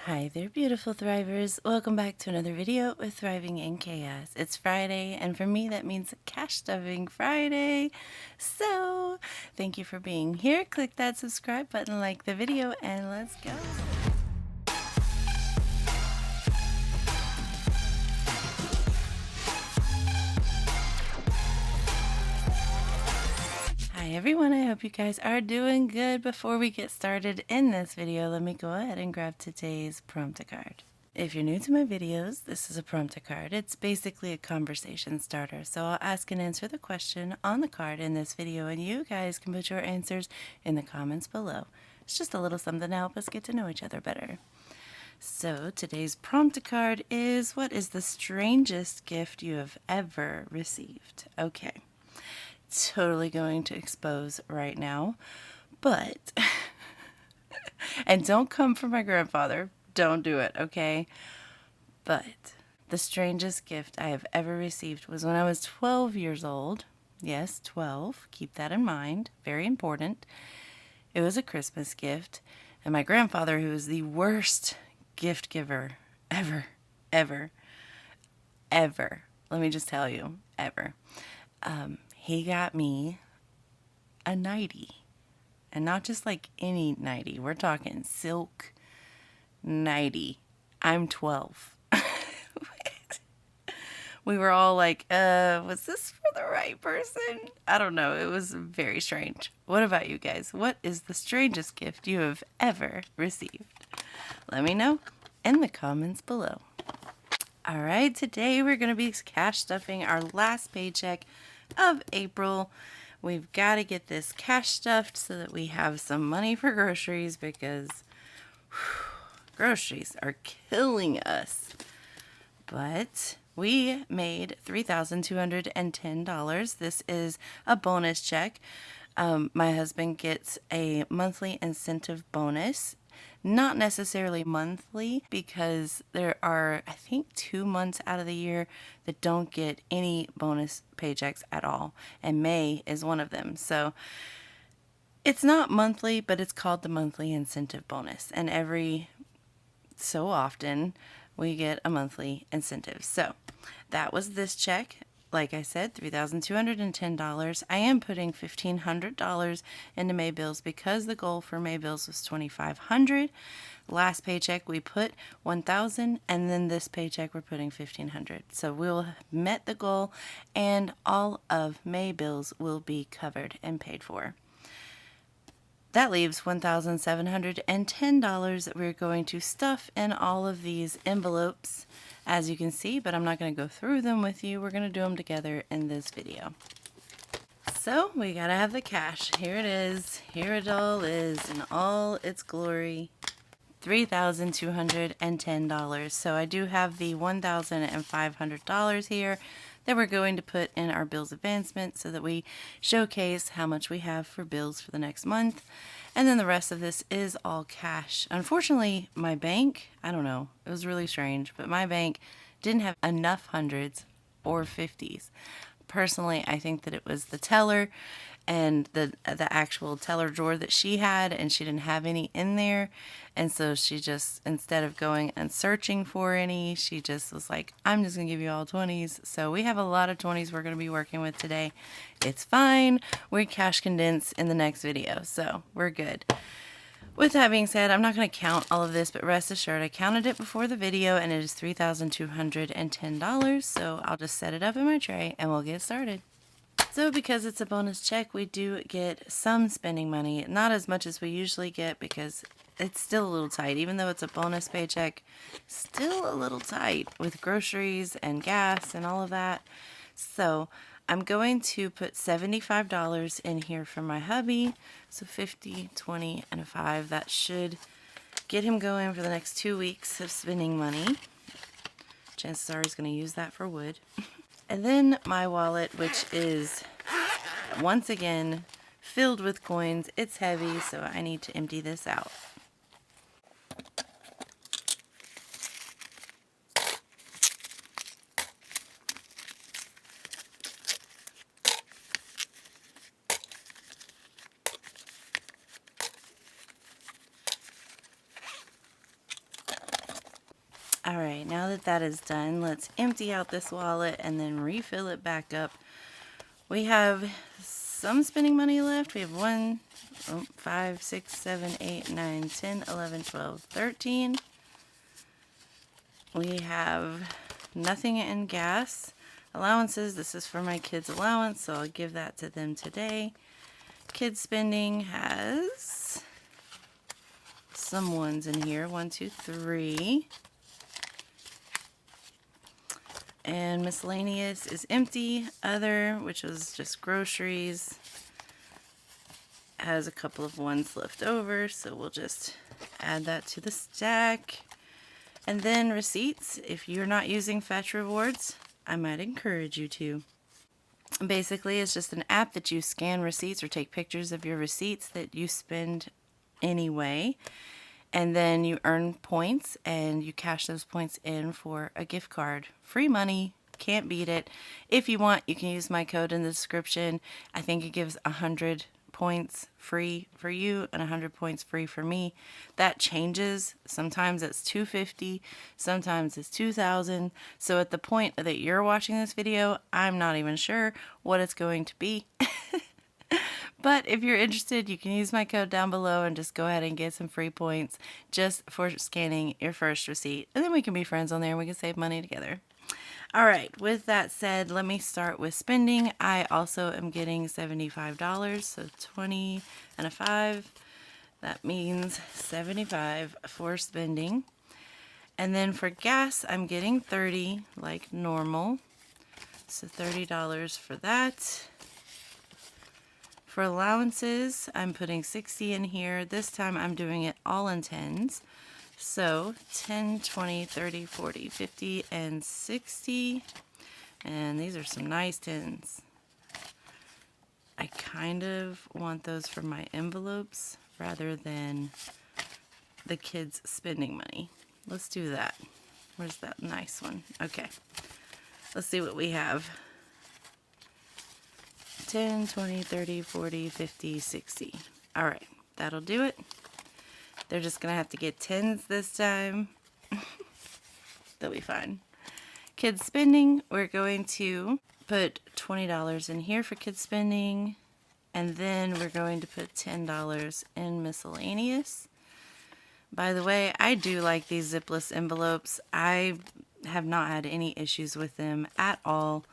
Hi there, beautiful thrivers. Welcome back to another video with Thriving in Chaos. It's Friday, and for me that means Cash Stuffing Friday. So, thank you for being here. Click that subscribe button, like the video, and let's go. Hi everyone, I hope you guys are doing good. Before we get started in this video, let me go ahead and grab today's prompter card. If you're new to my videos, this is a prompter card. It's basically a conversation starter. So I'll ask and answer the question on the card in this video, and you guys can put your answers in the comments below. It's just a little something to help us get to know each other better. So today's prompter card is, what is the strangest gift you have ever received? Okay. Totally going to expose right now, but and don't come for my grandfather. Don't do it, okay? But the strangest gift I have ever received was when I was 12 years old. Yes, 12. Keep that in mind. Very important. It was a Christmas gift, and my grandfather, who was the worst gift giver ever, ever, ever. Let me just tell you, ever. He got me a nightie. And not just like any nightie. We're talking silk nightie. I'm 12. We were all like, was this for the right person? I don't know. It was very strange. What about you guys? What is the strangest gift you have ever received? Let me know in the comments below. All right, today we're going to be cash stuffing our last paycheck of April. We've got to get this cash stuffed so that we have some money for groceries because groceries are killing us. But we made $3,210. This is a bonus check. My husband gets a monthly incentive bonus. Not necessarily monthly, because there are, I think, 2 months out of the year that don't get any bonus paychecks at all. And May is one of them. So it's not monthly, but it's called the monthly incentive bonus. And every so often we get a monthly incentive. So that was this check. Like I said, $3,210. I am putting $1,500 into May bills because the goal for May bills was $2,500. Last paycheck we put $1,000, and then this paycheck we're putting $1,500. So we'll have met the goal, and all of May bills will be covered and paid for. That leaves $1,710 that we're going to stuff in all of these envelopes, as you can see, but I'm not going to go through them with you. We're going to do them together in this video. So we got to have the cash. Here it is. Here it all is in all its glory. $3,210. So I do have the $1,500 here that we're going to put in our bills advancement so that we showcase how much we have for bills for the next month. And then the rest of this is all cash. Unfortunately, my bank, I don't know, it was really strange, but my bank didn't have enough hundreds or 50s. Personally, I think that it was the teller and the actual teller drawer that she had, and she didn't have any in there. And so she just, instead of going and searching for any, she just was like, I'm just gonna give you all 20s. So we have a lot of 20s we're gonna be working with today. It's fine. We cash condense in the next video, so we're good. With that being said, I'm not going to count all of this, but rest assured I counted it before the video, and it is $3,210. So I'll just set it up in my tray and we'll get started. So because it's a bonus check, we do get some spending money, not as much as we usually get because it's still a little tight. Even though it's a bonus paycheck, still a little tight with groceries and gas and all of that. So I'm going to put $75 in here for my hubby. So 50, 20, and a 5. That should get him going for the next 2 weeks of spending money. Chances are he's going to use that for wood. And then my wallet, which is once again filled with coins. It's heavy, so I need to empty this out. All right, now that that is done, let's empty out this wallet and then refill it back up. We have some spending money left. We have 1, 5, 6, 7, 8, 9, 10, 11, 12, 13. We have nothing in gas. Allowances, this is for my kids' allowance, so I'll give that to them today. Kids spending has some ones in here. 1, 2, 3. And miscellaneous is empty. Other, which was just groceries, has a couple of ones left over, so we'll just add that to the stack. And then receipts, if you're not using Fetch Rewards, I might encourage you to. Basically, it's just an app that you scan receipts or take pictures of your receipts that you spend anyway. And then you earn points and you cash those points in for a gift card. Free money, can't beat it. If you want, you can use my code in the description. I think it gives 100 points free for you and 100 points free for me. That changes. Sometimes it's 250, sometimes it's 2,000. So at the point that you're watching this video, I'm not even sure what it's going to be. But if you're interested, you can use my code down below and just go ahead and get some free points just for scanning your first receipt. And then we can be friends on there and we can save money together. All right, with that said, let me start with spending. I also am getting $75, so 20 and a 5. That means 75 for spending. And then for gas, I'm getting 30 like normal. So $30 for that. For allowances, I'm putting 60 in here. This time I'm doing it all in tens. So 10, 20, 30, 40, 50, and 60. And these are some nice tens. I kind of want those for my envelopes rather than the kids' spending money. Let's do that. Where's that nice one? Okay. Let's see what we have. 10, 20, 30, 40, 50, 60. All right, that'll do it. They're just going to have to get tens this time. They'll be fine. Kids spending, we're going to put $20 in here for kids spending. And then we're going to put $10 in miscellaneous. By the way, I do like these zipless envelopes. I have not had any issues with them at all.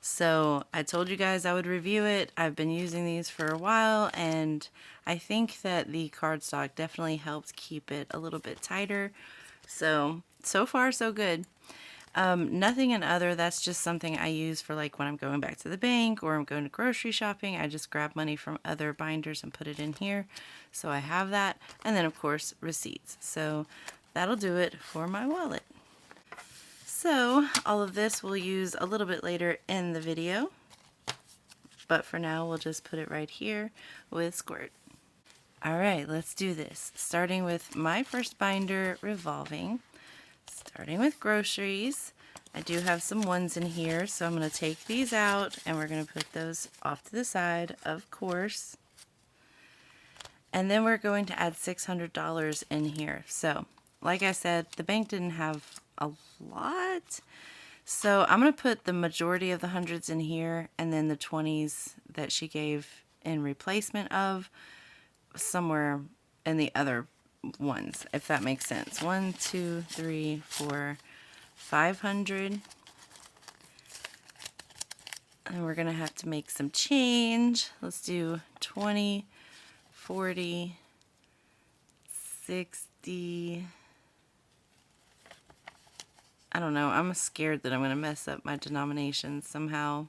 So I told you guys I would review it. I've been using these for a while, and I think that the cardstock definitely helps keep it a little bit tighter. So far so good. Nothing in other, that's just something I use for like when I'm going back to the bank or I'm going to grocery shopping. I just grab money from other binders and put it in here. So I have that. And then of course receipts. So that'll do it for my wallet. So all of this we'll use a little bit later in the video, but for now we'll just put it right here with Squirt. All right, let's do this. Starting with my first binder, Revolving. Starting with groceries. I do have some ones in here, so I'm going to take these out and we're going to put those off to the side, of course. And then we're going to add $600 in here. So, like I said, the bank didn't have a lot. So I'm going to put the majority of the hundreds in here and then the 20s that she gave in replacement of somewhere in the other ones, if that makes sense. 1, 2, 3, 4, 500. And we're going to have to make some change. Let's do 20, 40, 60. I don't know. I'm scared that I'm going to mess up my denominations somehow.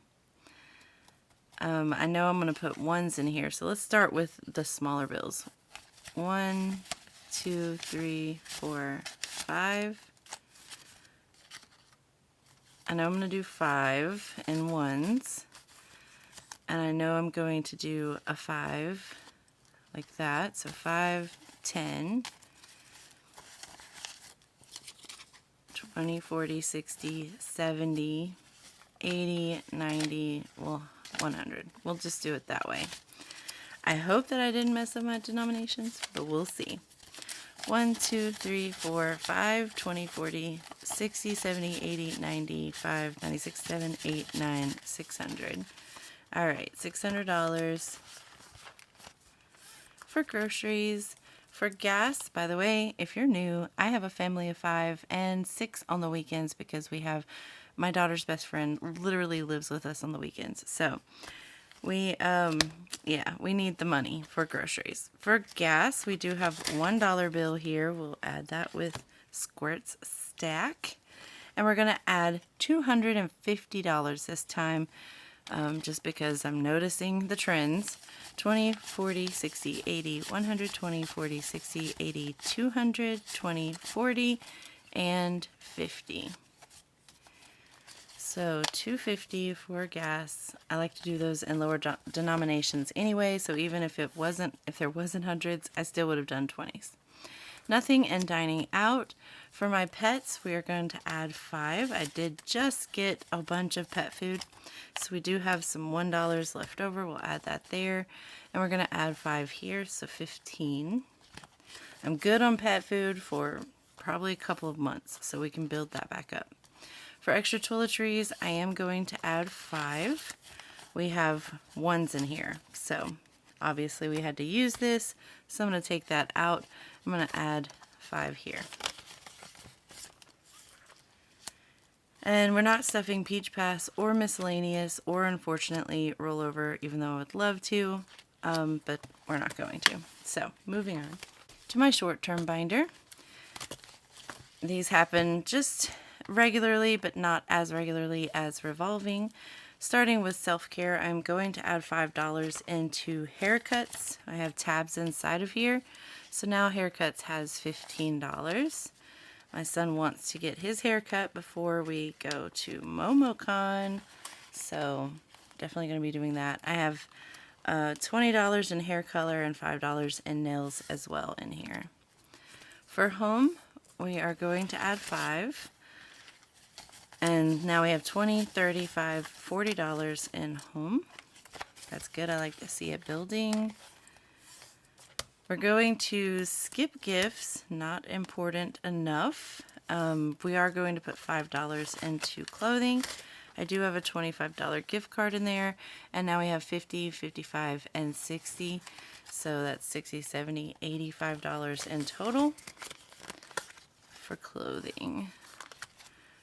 I know I'm going to put ones in here. So let's start with the smaller bills. 1, 2, 3, 4, 5. I know I'm going to do 5 in ones. And I know I'm going to do a 5 like that. So 5, 10. 20, 40, 60, 70, 80, 90, well, 100. We'll just do it that way. I hope that I didn't mess up my denominations, but we'll see. 1, 2, 3, 4, 5, 20, 40, 60, 70, 80, 95, 96, 7, 8, 9, 600. All right, $600 for groceries. For gas, by the way, if you're new, I have a family of 5 and 6 on the weekends because we have my daughter's best friend literally lives with us on the weekends. So we need the money for groceries. For gas, we do have $1 bill here. We'll add that with Squirt's stack. And we're going to add $250 this time, just because I'm noticing the trends. 20, 40, 60, 80, 120, 40, 60, 80, 200, 20, 40, and 50. So $2.50 for gas. I like to do those in lower denominations anyway, so even if there wasn't hundreds, I still would have done 20s. Nothing in dining out. For my pets, we are going to add 5. I did just get a bunch of pet food, so we do have some $1 left over. We'll add that there, and we're going to add 5 here, so 15. I'm good on pet food for probably a couple of months, so we can build that back up. For extra toiletries, I am going to add 5. We have 1s in here, so obviously we had to use this, so I'm going to take that out. I'm going to add 5 here. And we're not stuffing Peach Pass or miscellaneous or, unfortunately, rollover, even though I would love to, but we're not going to. So, moving on to my short-term binder. These happen just regularly, but not as regularly as Revolving. Starting with self-care, I'm going to add $5 into haircuts. I have tabs inside of here, so now haircuts has $15. My son wants to get his haircut before we go to MomoCon, so definitely going to be doing that. I have $20 in hair color and $5 in nails as well in here. For home, we are going to add 5. And now we have $20, $35, $40 in home. That's good. I like to see it building. We're going to skip gifts. Not important enough. We are going to put $5 into clothing. I do have a $25 gift card in there. And now we have $50, $55, and $60. So that's $60, $70, $85 in total for clothing.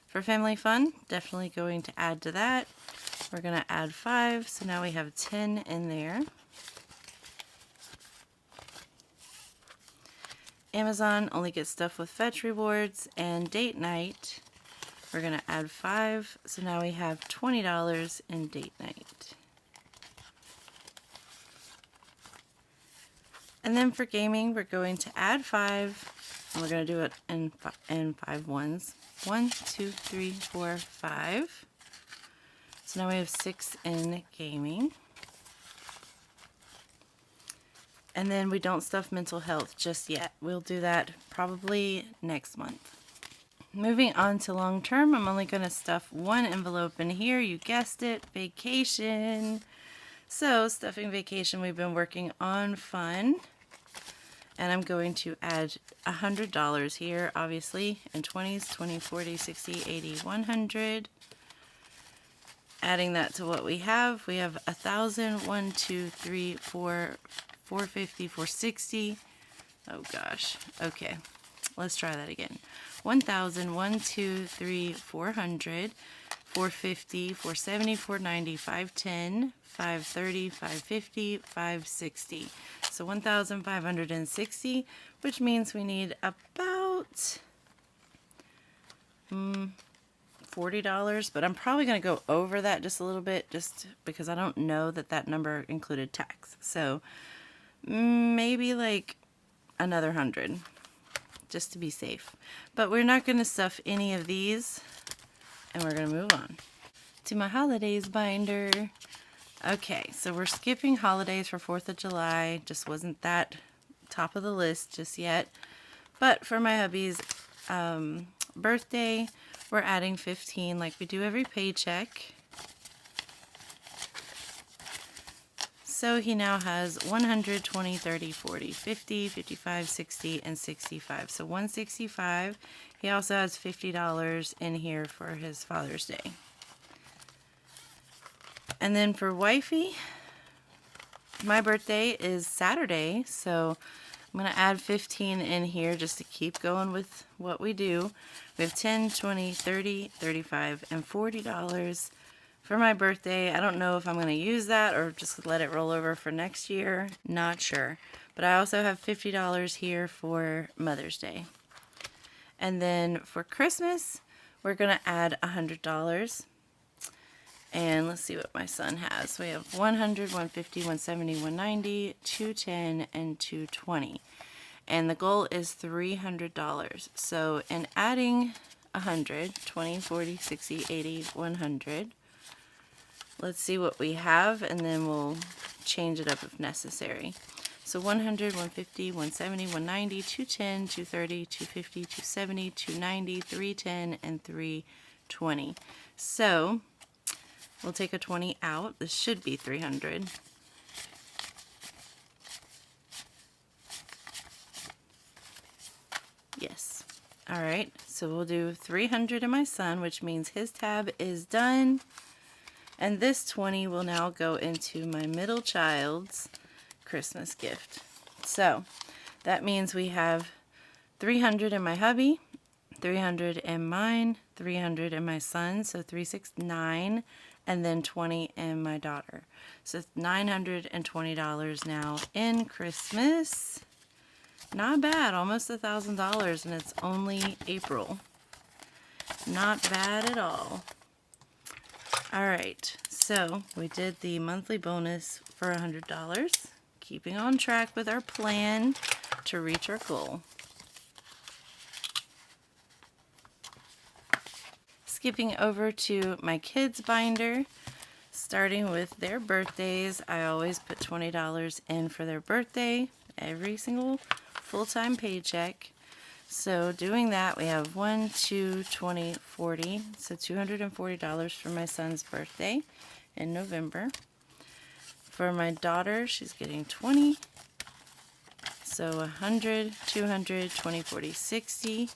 For family fun, definitely going to add to that. We're going to add 5, so now we have 10 in there. Amazon only gets stuff with fetch rewards, and date night, we're going to add 5, so now we have $20 in date night. And then for gaming, we're going to add 5, and we're going to do it in 5 ones. 1, 2, 3, 4, 5. So now we have 6 in gaming. And then we don't stuff mental health just yet. We'll do that probably next month. Moving on to long term, I'm only going to stuff 1 envelope in here. You guessed it, vacation. So stuffing vacation, we've been working on fun. And I'm going to add $100 here, obviously, in 20s, 20, 40, 60, 80, 100. Adding that to what we have 1,000, 1, 2, 3, 4, 450, 460. Oh gosh. Okay, let's try that again. 1,000, 1, 2, 3, 400, 450, 470, 490, 510, 530, 550, 560. So 1,560, which means we need about $40, but I'm probably going to go over that just a little bit, just because I don't know that number included tax. So maybe like another 100, just to be safe. But we're not going to stuff any of these, and we're going to move on to my holidays binder. Okay, so we're skipping holidays for 4th of July. Just wasn't that top of the list just yet. But for my hubby's birthday, we're adding 15 like we do every paycheck. So he now has 100, 20, 30, 40, 50, 55, 60, and 65. So 165. He also has $50 in here for his Father's Day. And then for wifey, my birthday is Saturday, so I'm going to add 15 in here just to keep going with what we do. We have 10, 20, 30, 35, and $40 for my birthday. I don't know if I'm going to use that or just let it roll over for next year. Not sure. But I also have $50 here for Mother's Day. And then for Christmas, we're going to add $100. And let's see what my son has. We have 100, 150, 170, 190, 210, and 220. And the goal is $300. So in adding 100, 20, 40, 60, 80, 100, let's see what we have, and then we'll change it up if necessary. So 100, 150, 170, 190, 210, 230, 250, 270, 290, 310, and 320. So we'll take a 20 out. This should be 300. Yes. All right. So we'll do 300 in my son, which means his tab is done. And this 20 will now go into my middle child's Christmas gift. So that means we have 300 in my hubby, 300 in mine, 300 in my son, so 369, and then 20 in my daughter. So $920 now in Christmas. Not bad, almost $1,000, and it's only April. Not bad at all. All right, so we did the monthly bonus for $100, keeping on track with our plan to reach our goal. Skipping over to my kids binder, starting with their birthdays. I always put $20 in for their birthday, every single full-time paycheck. So doing that, we have 1, 2, 20, 40, so $240 for my son's birthday in November. For my daughter, she's getting 20, so 100, 200, 20, 40, 60.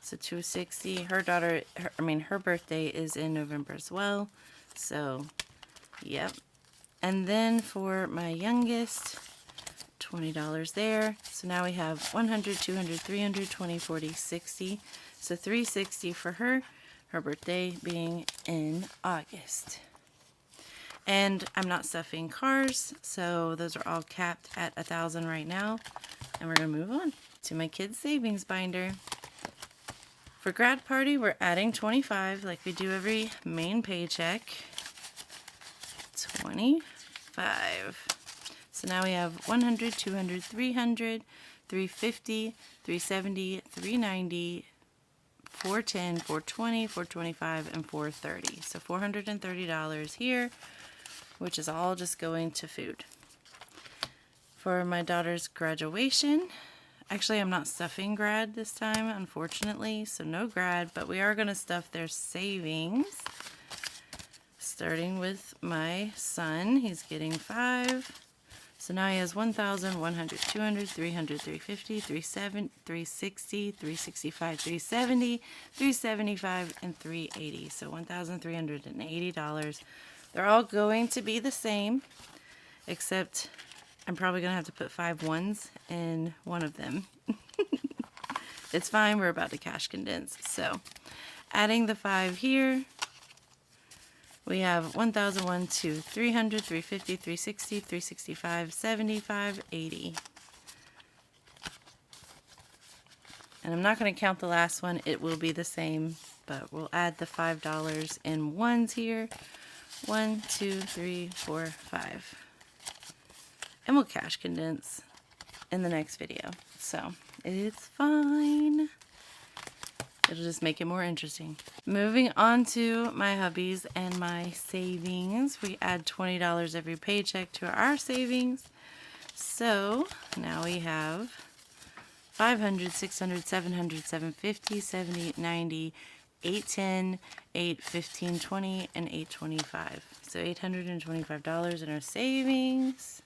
So 260. Her daughter, her birthday is in November as well. So, yep. And then for my youngest, $20 there. So now we have 100, 200, 300, 20, 40, 60. So 360 for her. Her birthday being in August. And I'm not stuffing cars, so those are all capped at 1,000 right now. And we're gonna move on to my kids' savings binder. For grad party, we're adding 25 like we do every main paycheck. 25. So now we have 100, 200, 300, 350, 370, 390, 410, 420, 425, and 430. So $430 here, which is all just going to food. For my daughter's graduation, actually, I'm not stuffing grad this time, unfortunately, so no grad, but we are going to stuff their savings. Starting with my son, he's getting 5. So now he has 1,000, 100, 200, 300, 350, 360, 365, 370, 375, and 380. So $1,380. They're all going to be the same, except I'm probably going to have to put 5 ones in one of them. It's fine, we're about to cash condense. So adding the 5 here, we have 1,001, 2, 300, 350, 360, 365, 75, 80. And I'm not going to count the last one. It will be the same, but we'll add the $5 in ones here. 1, 2, 3, 4, 5. And we'll cash condense in the next video. So it's fine. It'll just make it more interesting. Moving on to my hubbies and my savings. We add $20 every paycheck to our savings. So now we have 500, 600, 700, 750, 70, 90, $8.10, $8.15, $20, and $8.25. So $825 in our savings.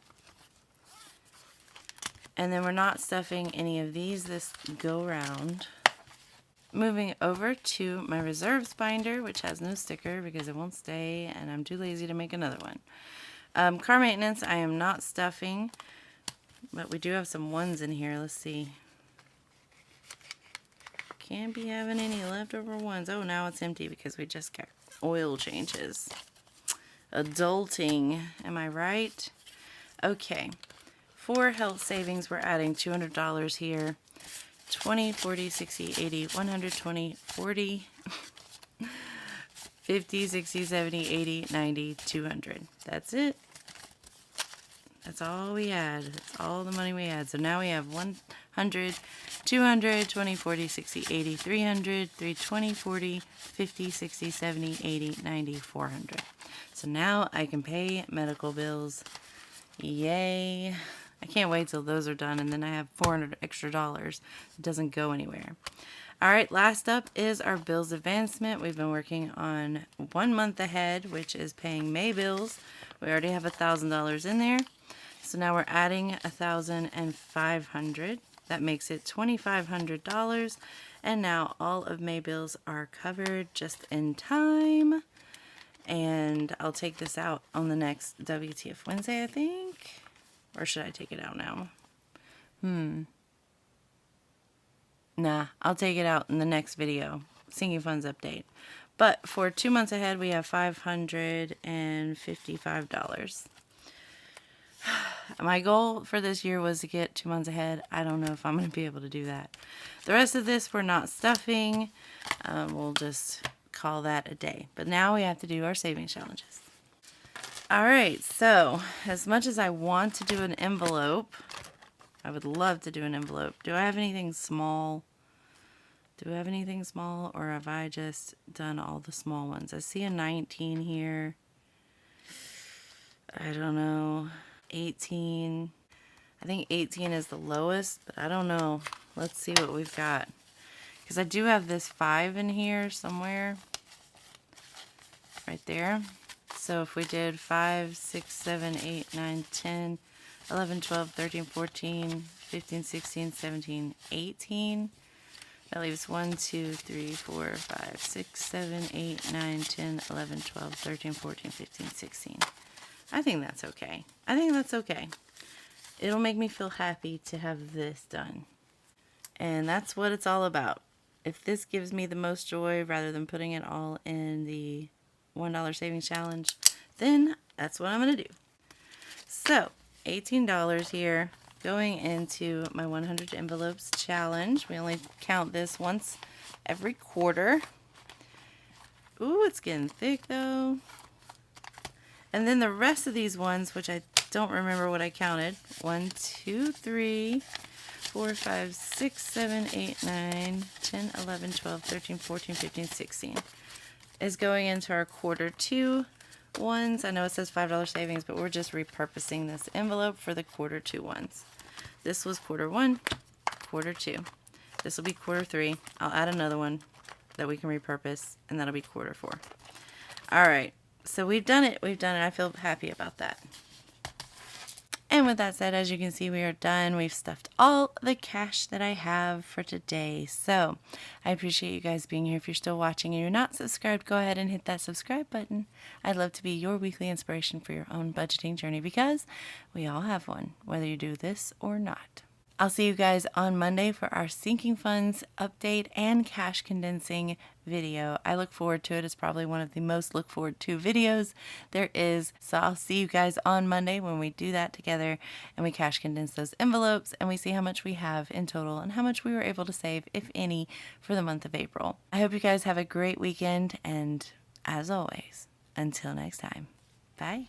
And then we're not stuffing any of these this go round. Moving over to my reserves binder, which has no sticker because it won't stay, and I'm too lazy to make another one. Car maintenance, I am not stuffing, but we do have some ones in here. Let's see. Can't be having any leftover ones. Oh, now it's empty because we just got oil changes. Adulting, am I right? Okay. For health savings, we're adding $200 here. 20, 40, 60, 80, 120, 40, 50, 60, 70, 80, 90, 200. That's it. That's all we had. That's all the money we had. So now we have 100, 200, 20, 40, 60, 80, 300, 320, 40, 50, 60, 70, 80, 90, 400. So now I can pay medical bills. Yay. I can't wait till those are done, and then I have $400 extra. It doesn't go anywhere. All right, last up is our bills advancement. We've been working on 1 month ahead, which is paying May bills. We already have $1,000 in there. So now we're adding $1,500. That makes it $2,500. And now all of May bills are covered just in time. And I'll take this out on the next WTF Wednesday, I think. Or should I take it out now? Nah, I'll take it out in the next video. Sinking funds update. But for 2 months ahead, we have $555. My goal for this year was to get 2 months ahead. I don't know if I'm going to be able to do that. The rest of this, we're not stuffing. We'll just call that a day. But now we have to do our savings challenges. Alright, so as much as I want to do an envelope, I would love to do an envelope. Do I have anything small? Or have I just done all the small ones? I see a 19 here. I don't know. 18. I think 18 is the lowest, but I don't know. Let's see what we've got. Because I do have this 5 in here somewhere. Right there. So if we did 5, 6, 7, 8, 9, 10, 11, 12, 13, 14, 15, 16, 17, 18. That leaves 1, 2, 3, 4, 5, 6, 7, 8, 9, 10, 11, 12, 13, 14, 15, 16. I think that's okay. It'll make me feel happy to have this done. And that's what it's all about. If this gives me the most joy rather than putting it all in the $1 savings challenge, then that's what I'm going to do. So, $18 here going into my 100 envelopes challenge. We only count this once every quarter. Ooh, it's getting thick though. And then the rest of these ones, which I don't remember what I counted. 1, 2, 3, 4, 5, 6, 7, 8, 9, 10, 11, 12, 13, 14, 15, 16. Is going into our quarter 2 ones. I know it says $5 savings, but we're just repurposing this envelope for the quarter 2 ones. This was quarter 1, quarter 2. This will be quarter 3. I'll add another one that we can repurpose, and that'll be quarter 4. All right, so we've done it. I feel happy about that. And with that said, as you can see, we are done. We've stuffed all the cash that I have for today. So I appreciate you guys being here. If you're still watching and you're not subscribed, go ahead and hit that subscribe button. I'd love to be your weekly inspiration for your own budgeting journey because we all have one, whether you do this or not. I'll see you guys on Monday for our sinking funds update and cash condensing video. I look forward to it. It's probably one of the most look forward to videos there is. So I'll see you guys on Monday when we do that together and we cash condense those envelopes and we see how much we have in total and how much we were able to save, if any, for the month of April. I hope you guys have a great weekend, and as always, until next time, bye.